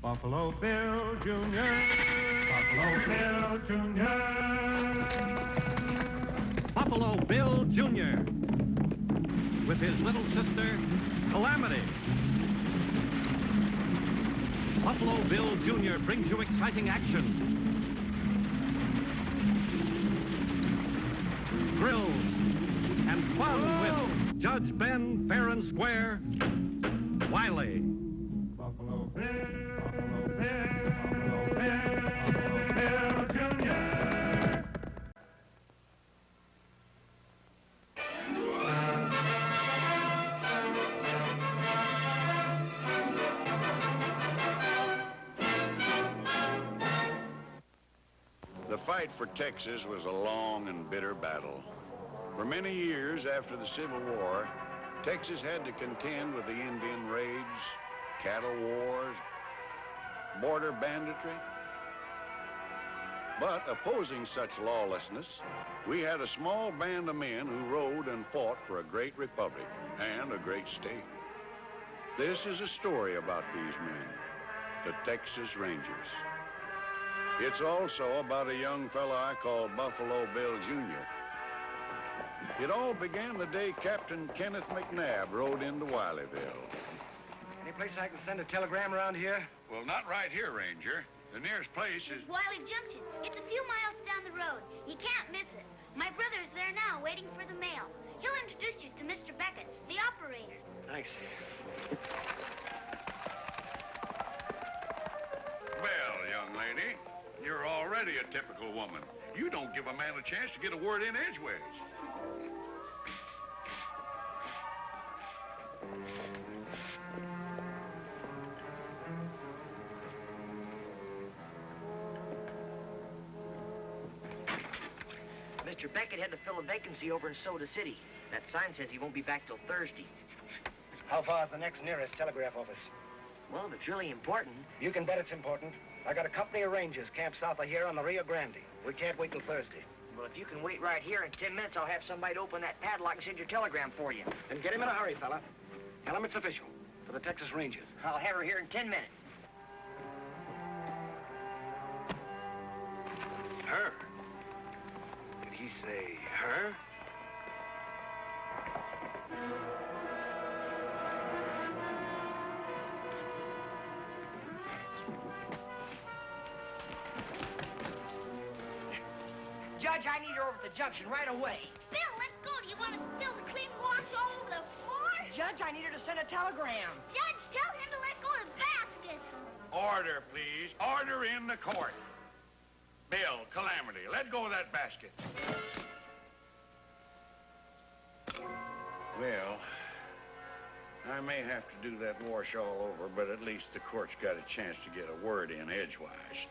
Buffalo Bill Jr. Buffalo Bill Jr. Buffalo Bill Jr. with his little sister, Calamity. Buffalo Bill Jr. brings you exciting action, thrills, and fun with Judge Ben, fair and square, Wiley. Buffalo Bill, Buffalo Bill, Buffalo Bill, Buffalo Bill Jr. The fight for Texas was a long and bitter battle. For many years after the Civil War, Texas had to contend with the Indian raids, cattle wars, border banditry. But opposing such lawlessness, we had a small band of men who rode and fought for a great republic and a great state. This is a story about these men, the Texas Rangers. It's also about a young fella I call Buffalo Bill Jr. It all began the day Captain Kenneth McNabb rode into Wileyville. Any place I can send a telegram around here? Well, not right here, Ranger. The nearest place is... Wiley Junction. It's a few miles down the road. You can't miss it. My brother's there now, waiting for the mail. He'll introduce you to Mr. Beckett, the operator. Thanks. Well, young lady, you're already a typical woman. You don't give a man a chance to get a word in edgeways. Mr. Beckett had to fill a vacancy over in Soda City. That sign says he won't be back till Thursday. How far is the next nearest telegraph office? Well, if it's really important. You can bet it's important. I got a company of rangers camped south of here on the Rio Grande. We can't wait till Thursday. Well, if you can wait right here in 10 minutes, I'll have somebody to open that padlock and send your telegram for you. Then get him in a hurry, fella. Tell him it's official. For the Texas Rangers. I'll have her here in 10 minutes. Her? Did he say her? Judge, I need her over at the junction right away. Bill, let go. Do you want to spill the clean wash all over the floor? Judge, I need her to send a telegram. Judge, tell him to let go of the basket. Order, please. Order in the court. Bill, Calamity, let go of that basket. Well, I may have to do that wash all over, but at least the court's got a chance to get a word in edgewise.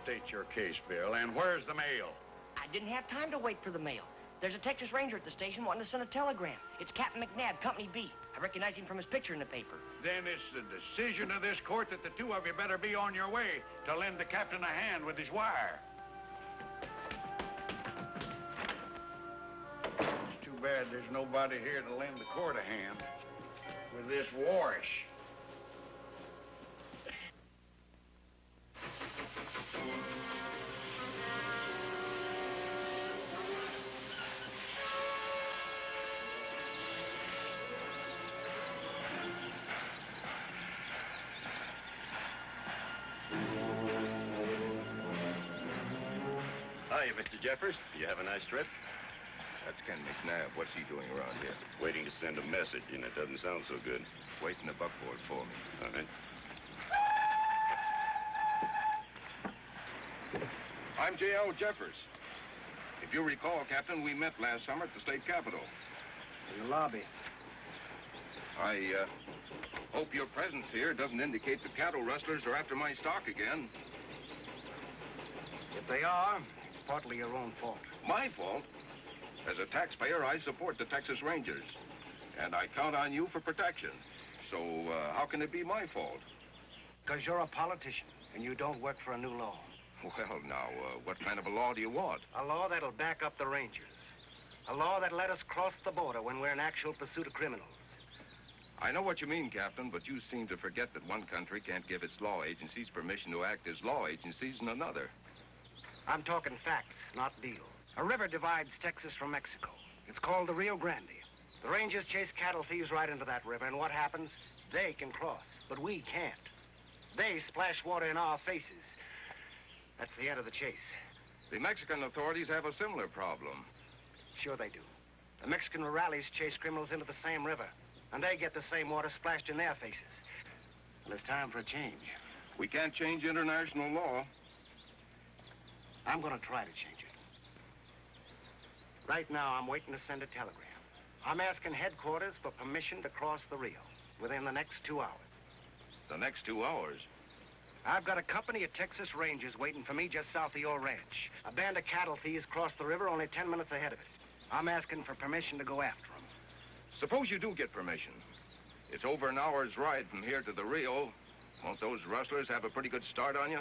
State your case, Bill, and where's the mail? I didn't have time to wait for the mail. There's a Texas Ranger at the station wanting to send a telegram. It's Captain McNabb, Company B. I recognize him from his picture in the paper. Then it's the decision of this court that the two of you better be on your way to lend the captain a hand with his wire. It's too bad there's nobody here to lend the court a hand with this wash. Hiya, Mr. Jeffers. You have a nice trip? That's Ken McNabb. What's he doing around here? Waiting to send a message, and it doesn't sound so good. Waiting the buckboard for me. All right. I'm J.L. Jeffers. If you recall, Captain, we met last summer at the state capitol. In the lobby. I hope your presence here doesn't indicate the cattle rustlers are after my stock again. If they are, it's partly your own fault. My fault? As a taxpayer, I support the Texas Rangers. And I count on you for protection. So, how can it be my fault? Because you're a politician. and you don't work for a new law. Well, now, what kind of a law do you want? A law that'll back up the Rangers. A law that'll let us cross the border when we're in actual pursuit of criminals. I know what you mean, Captain, but you seem to forget that one country can't give its law agencies permission to act as law agencies in another. I'm talking facts, not deals. A river divides Texas from Mexico. It's called the Rio Grande. The Rangers chase cattle thieves right into that river, and what happens? They can cross, but we can't. They splash water in our faces. That's the end of the chase. The Mexican authorities have a similar problem. Sure they do. The Mexican rurales chase criminals into the same river, and they get the same water splashed in their faces. Well, it's time for a change. We can't change international law. I'm going to try to change it. Right now, I'm waiting to send a telegram. I'm asking headquarters for permission to cross the Rio within the next 2 hours. The next 2 hours? I've got a company of Texas Rangers waiting for me just south of your ranch. A band of cattle thieves crossed the river only 10 minutes ahead of us. I'm asking for permission to go after them. Suppose you do get permission. It's over an hour's ride from here to the Rio. Won't those rustlers have a pretty good start on you?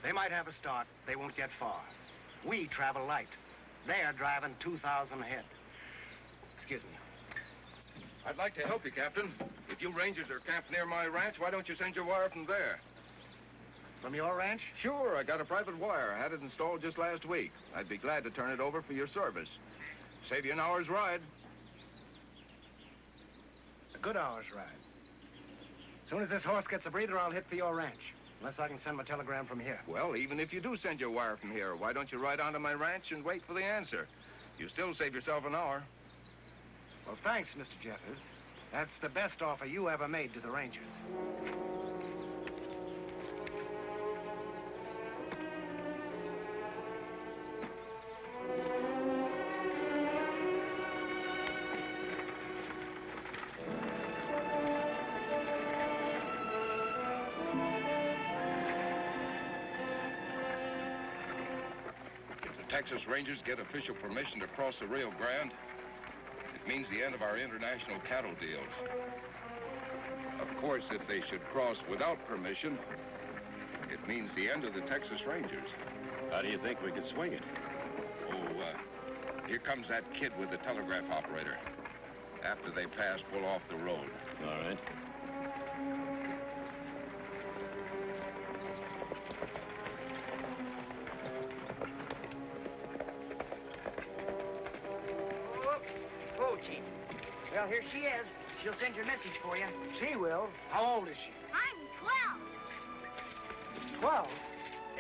They might have a start. They won't get far. We travel light. They're driving 2,000 ahead. Excuse me. I'd like to help you, Captain. If you Rangers are camped near my ranch, why don't you send your wire from there? From your ranch? Sure, I got a private wire. I had it installed just last week. I'd be glad to turn it over for your service. Save you an hour's ride. A good hour's ride. As soon as this horse gets a breather, I'll hit for your ranch. Unless I can send my telegram from here. Well, even if you do send your wire from here, why don't you ride onto my ranch and wait for the answer? You still save yourself an hour. Well, thanks, Mr. Jeffers. That's the best offer you ever made to the Rangers. Texas Rangers get official permission to cross the Rio Grande, it means the end of our international cattle deals. Of course, if they should cross without permission, it means the end of the Texas Rangers. How do you think we could swing it? Here comes that kid with the telegraph operator. After they pass, pull off the road. All right. Well, here she is. She'll send your message for you. She will? How old is she? I'm 12. 12?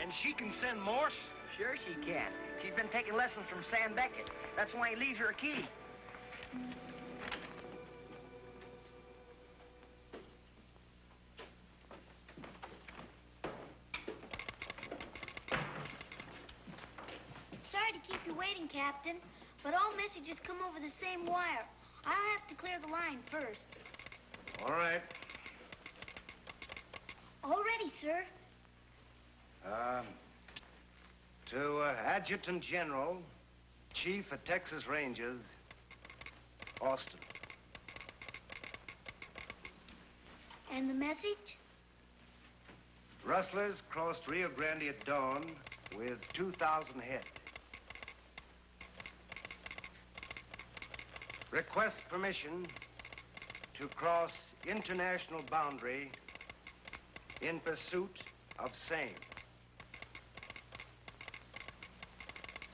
And she can send Morse? Sure she can. She's been taking lessons from Sam Beckett. That's why he leaves her a key. Sorry to keep you waiting, Captain, but all messages come over the same wire. I'll have to clear the line first. All right. All ready, sir. To Adjutant General, Chief of Texas Rangers, Austin. And the message? Rustlers crossed Rio Grande at dawn with 2,000 head. Request permission to cross international boundary in pursuit of same.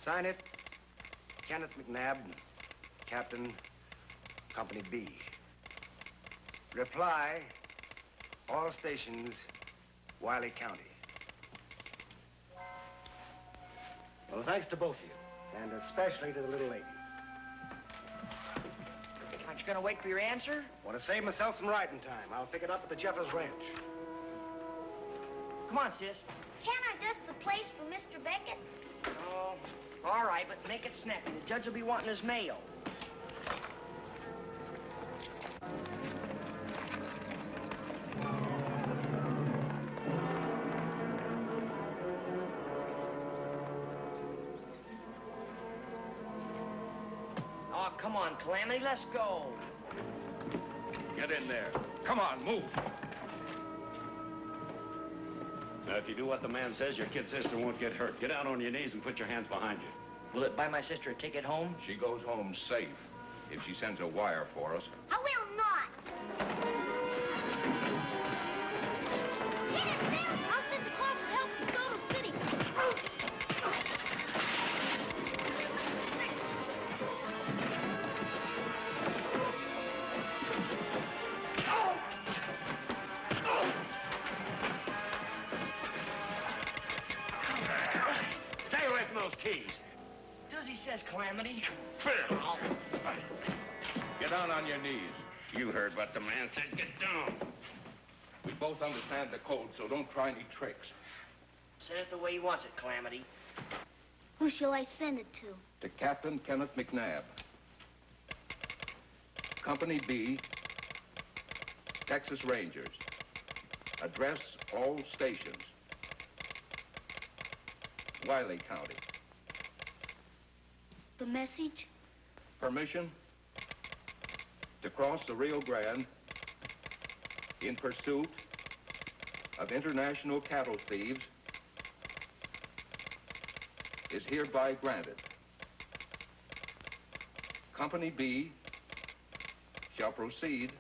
Sign it, Kenneth McNabb, Captain, Company B. Reply, all stations, Wiley County. Well, thanks to both of you, and especially to the little lady. Aren't you going to wait for your answer? Want to save myself some riding time. I'll pick it up at the Jeffers Ranch. Come on, sis. Can't I dust the place for Mr. Beckett? Oh, all right, but make it snappy. The judge will be wanting his mail. Oh, come on, Calamity, let's go. Get in there. Come on, move. Now, if you do what the man says, your kid sister won't get hurt. Get down on your knees and put your hands behind you. Will it buy my sister a ticket home? She goes home safe if she sends a wire for us. I will not. Hit it, Bill. I'll send the call for help to Soto City. Stay away from those keys. Do as he says, Calamity. Get down on your knees. You heard what the man said. Get down. We both understand the code, so don't try any tricks. Send it the way he wants it, Calamity. Who shall I send it to? To Captain Kenneth McNabb. Company B, Texas Rangers. Address all stations. Wiley County. The message? Permission to cross the Rio Grande in pursuit of international cattle thieves is hereby granted. Company B shall proceed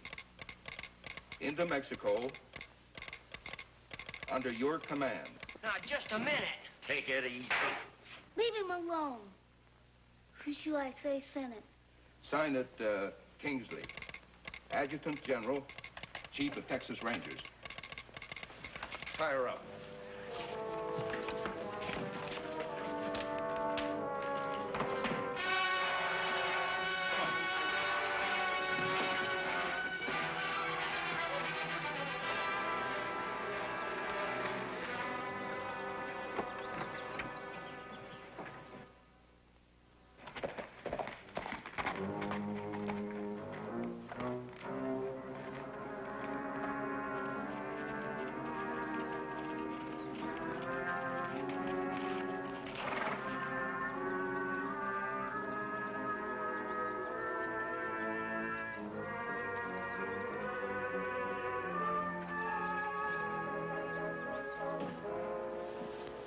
into Mexico under your command. Now, just a minute. Take it easy. Leave him alone. Who shall I say sent it? Sign it, Kingsley, Adjutant General, Chief of Texas Rangers. Tie her up.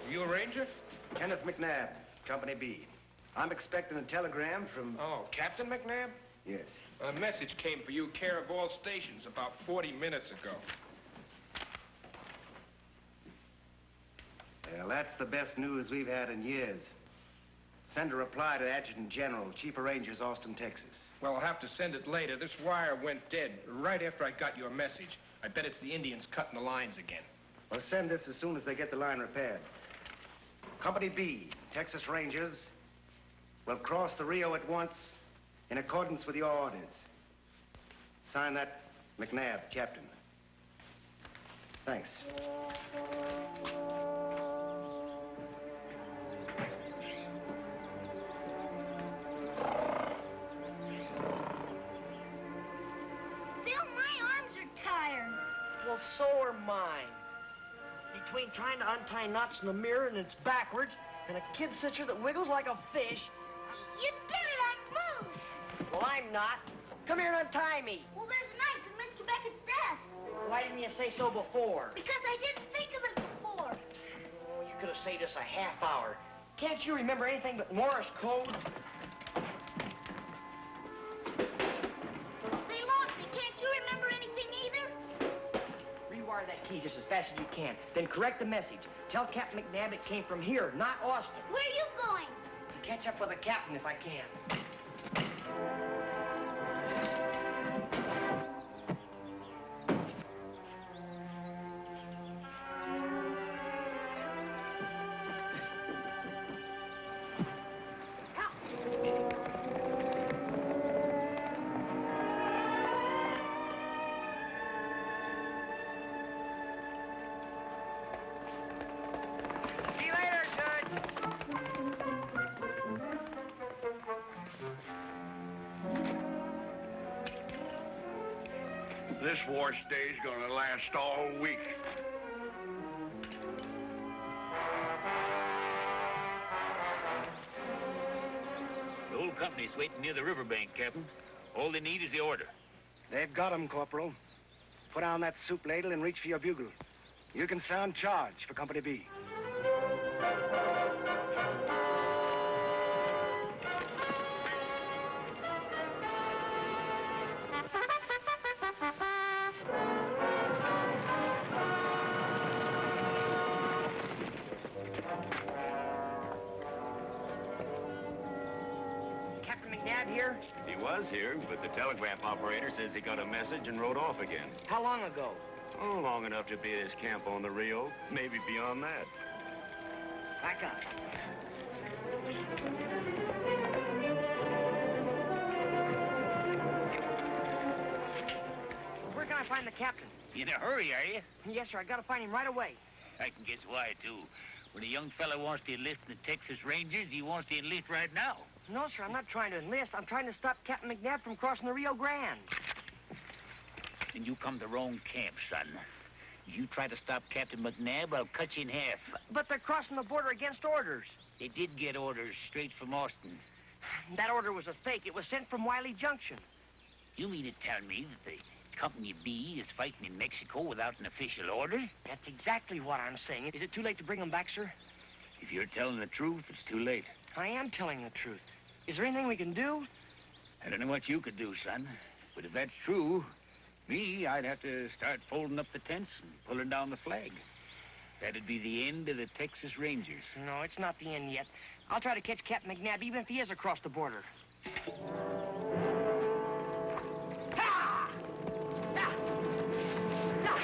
You a ranger? Kenneth McNabb, Company B. I'm expecting a telegram from... Oh, Captain McNabb? Yes. A message came for you, care of all stations, about 40 minutes ago. Well, that's the best news we've had in years. Send a reply to Adjutant General, Chief of Rangers, Austin, Texas. Well, I'll have to send it later. This wire went dead right after I got your message. I bet it's the Indians cutting the lines again. Well, send this as soon as they get the line repaired. Company B, Texas Rangers, will cross the Rio at once in accordance with your orders. Sign that, McNabb, Captain. Thanks. Bill, my arms are tired. Well, so are mine. Between trying to untie knots in the mirror and it's backwards, and a kid sister that wiggles like a fish. You'd better not move. Well, I'm not. Come here and untie me. Well, there's a knife in Mr. Beckett's desk. Why didn't you say so before? Because I didn't think of it before. Oh, you could have saved us a half hour. Can't you remember anything but Morse code? They lost it. Can't you remember anything either? Rewire that key just as fast as you can. Then correct the message. Tell Captain McNabb it came from here, not Austin. Where are you going? To catch up with the captain if I can. This war stay's gonna last all week. The whole company's waiting near the riverbank, Captain. All they need is the order. They've got him, Corporal. Put down that soup ladle and reach for your bugle. You can sound charge for Company B. Captain McNabb here? He was here, but the telegraph operator says he got a message and rode off again. How long ago? Oh, long enough to be at his camp on the Rio. Maybe beyond that. Back up. Where can I find the captain? In a hurry, are you? Yes, sir. I gotta find him right away. I can guess why, too. When a young fella wants to enlist in the Texas Rangers, he wants to enlist right now. No, sir. I'm not trying to enlist. I'm trying to stop Captain McNabb from crossing the Rio Grande. Then you come to wrong camp, son. You try to stop Captain McNabb, I'll cut you in half. But they're crossing the border against orders. They did get orders straight from Austin. That order was a fake. It was sent from Wiley Junction. You mean to tell me that the Company B is fighting in Mexico without an official order? That's exactly what I'm saying. Is it too late to bring them back, sir? If you're telling the truth, it's too late. I am telling the truth. Is there anything we can do? I don't know what you could do, son. But if that's true, I'd have to start folding up the tents and pulling down the flag. That'd be the end of the Texas Rangers. No, it's not the end yet. I'll try to catch Captain McNabb even if he is across the border. Ha! Ha! Ha!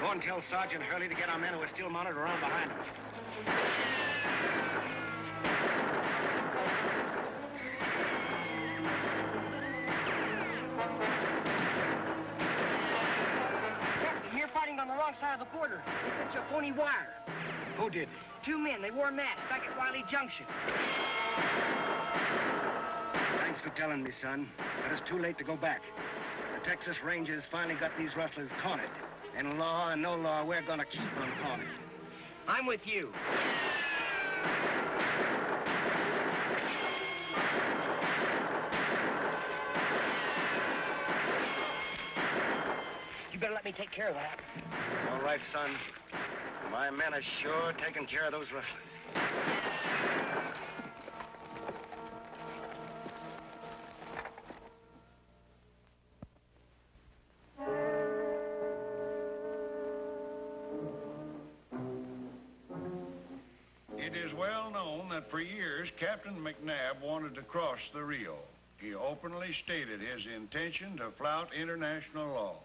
Go and tell Sergeant Hurley to get our men who are still mounted around behind him. Captain, you're fighting on the wrong side of the border. They sent you a phony wire. Who did? 2 men. They wore masks back at Wiley Junction. Thanks for telling me, son. But it's too late to go back. The Texas Rangers finally got these rustlers cornered. And law and no law, we're gonna keep them cornered. I'm with you. You better let me take care of that. It's all right, son. My men are sure taking care of those rustlers. It is well known that for years, Captain McNabb wanted to cross the Rio. He openly stated his intention to flout international law.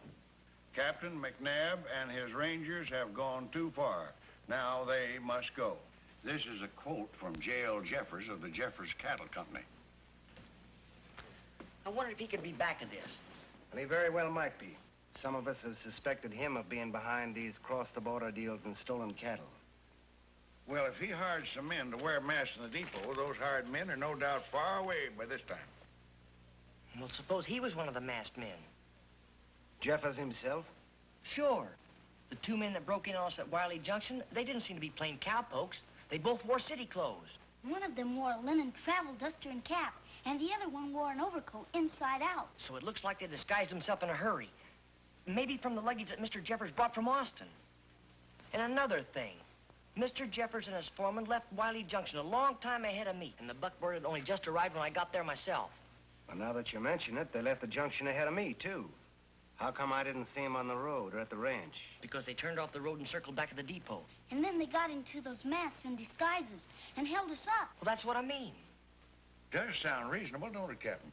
Captain McNabb and his Rangers have gone too far. Now they must go. This is a quote from J.L. Jeffers of the Jeffers Cattle Company. I wonder if he could be back of this. Well, he very well might be. Some of us have suspected him of being behind these cross-the-border deals and stolen cattle. Well, if he hired some men to wear masks in the depot, those hired men are no doubt far away by this time. Well, suppose he was one of the masked men. Jeffers himself? Sure. The 2 men that broke in on us at Wiley Junction, they didn't seem to be plain cowpokes. They both wore city clothes. One of them wore a linen travel duster and cap, and the other one wore an overcoat inside out. So it looks like they disguised themselves in a hurry. Maybe from the luggage that Mr. Jeffers brought from Austin. And another thing. Mr. Jeffers and his foreman left Wiley Junction a long time ahead of me, and the buckboard had only just arrived when I got there myself. Well, now that you mention it, they left the junction ahead of me, too. How come I didn't see them on the road or at the ranch? Because they turned off the road and circled back at the depot. And then they got into those masks and disguises and held us up. Well, that's what I mean. Does sound reasonable, don't it, Captain?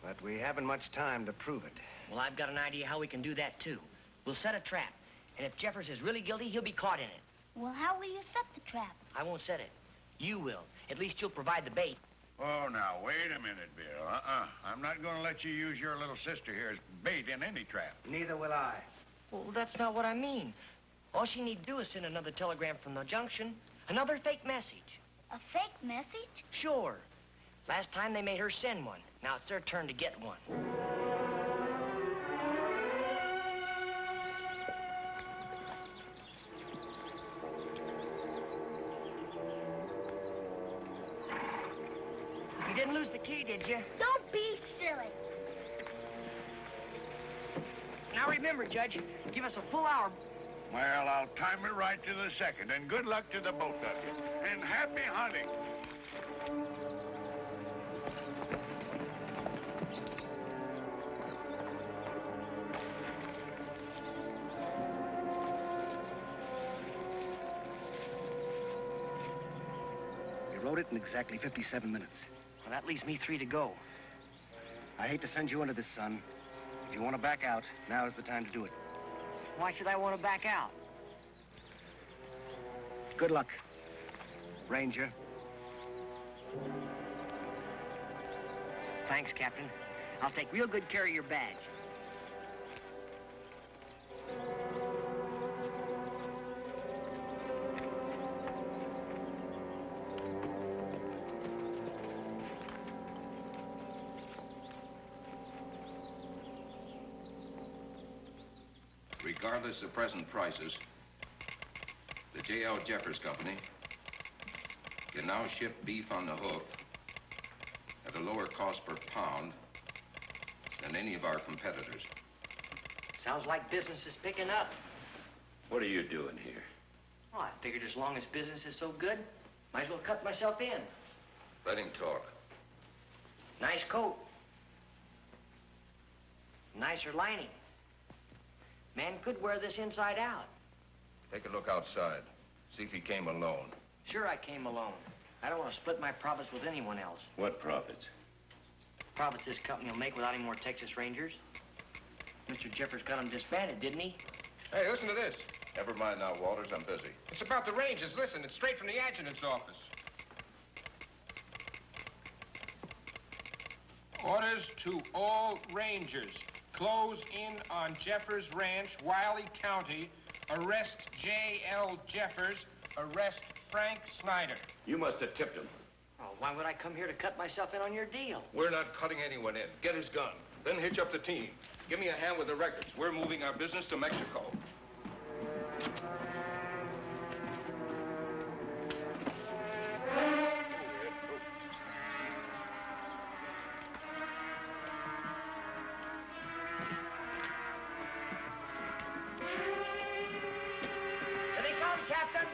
But we haven't much time to prove it. Well, I've got an idea how we can do that, too. We'll set a trap, and if Jeffers is really guilty, he'll be caught in it. Well, how will you set the trap? I won't set it. You will. At least you'll provide the bait. Oh, now, wait a minute, Bill. I'm not going to let you use your little sister here as bait in any trap. Neither will I. Well, that's not what I mean. All she need to do is send another telegram from the junction. Another fake message. A fake message? Sure. Last time they made her send one. Now it's their turn to get one. You didn't lose the key, did you? Don't be silly. Now remember, Judge, give us a full hour. Well, I'll time it right to the second, and good luck to the both of you. And happy hunting. We rode it in exactly 57 minutes. Well, that leaves me 3 to go. I hate to send you into this, son. If you want to back out, now is the time to do it. Why should I want to back out? Good luck, Ranger. Thanks, Captain. I'll take real good care of your badge. Regardless of present prices, the J.L. Jeffers Company can now ship beef on the hoof at a lower cost per pound than any of our competitors. Sounds like business is picking up. What are you doing here? Oh, I figured as long as business is so good, might as well cut myself in. Let him talk. Nice coat. Nicer lining. Man could wear this inside out. Take a look outside. See if he came alone. Sure, I came alone. I don't want to split my profits with anyone else. What profits? Profits this company will make without any more Texas Rangers. Mr. Jeffers got them disbanded, didn't he? Hey, listen to this. Never mind now, Walters. I'm busy. It's about the Rangers. Listen, it's straight from the adjutant's office. Orders to all Rangers. Close in on Jeffers Ranch, Wiley County. Arrest J.L. Jeffers. Arrest Frank Snyder. You must have tipped him. Oh, why would I come here to cut myself in on your deal? We're not cutting anyone in. Get his gun. Then hitch up the team. Give me a hand with the records. We're moving our business to Mexico. Here they come, Captain.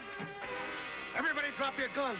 Everybody drop your guns.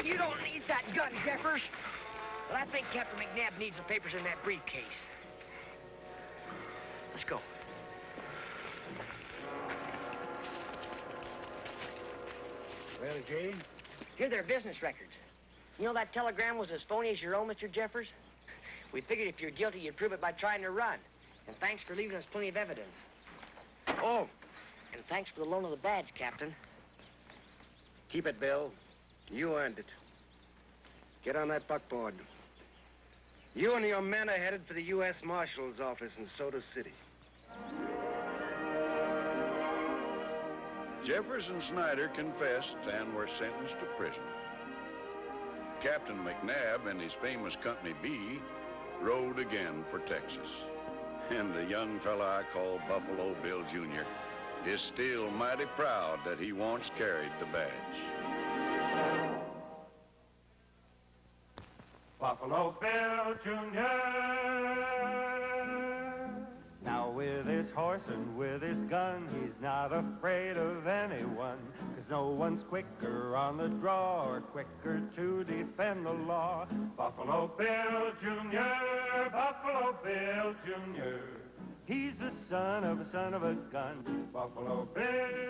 You don't need that gun, Jeffers. But I think Captain McNabb needs the papers in that briefcase. Let's go. Well, Jay? Here are their business records. You know that telegram was as phony as your own, Mr. Jeffers? We figured if you're guilty, you'd prove it by trying to run. And thanks for leaving us plenty of evidence. Oh, and thanks for the loan of the badge, Captain. Keep it, Bill. You earned it. Get on that buckboard. You and your men are headed for the U.S. Marshal's office in Soda City. Jeffers and Snyder confessed and were sentenced to prison. Captain McNabb and his famous Company B rode again for Texas. And the young fella I call Buffalo Bill Jr. is still mighty proud that he once carried the badge. Buffalo Bill Jr. Now with his horse and with his gun, he's not afraid of anyone, 'cause no one's quicker on the draw or quicker to defend the law. Buffalo Bill Jr., Buffalo Bill Jr. He's the son of a gun. Buffalo Bill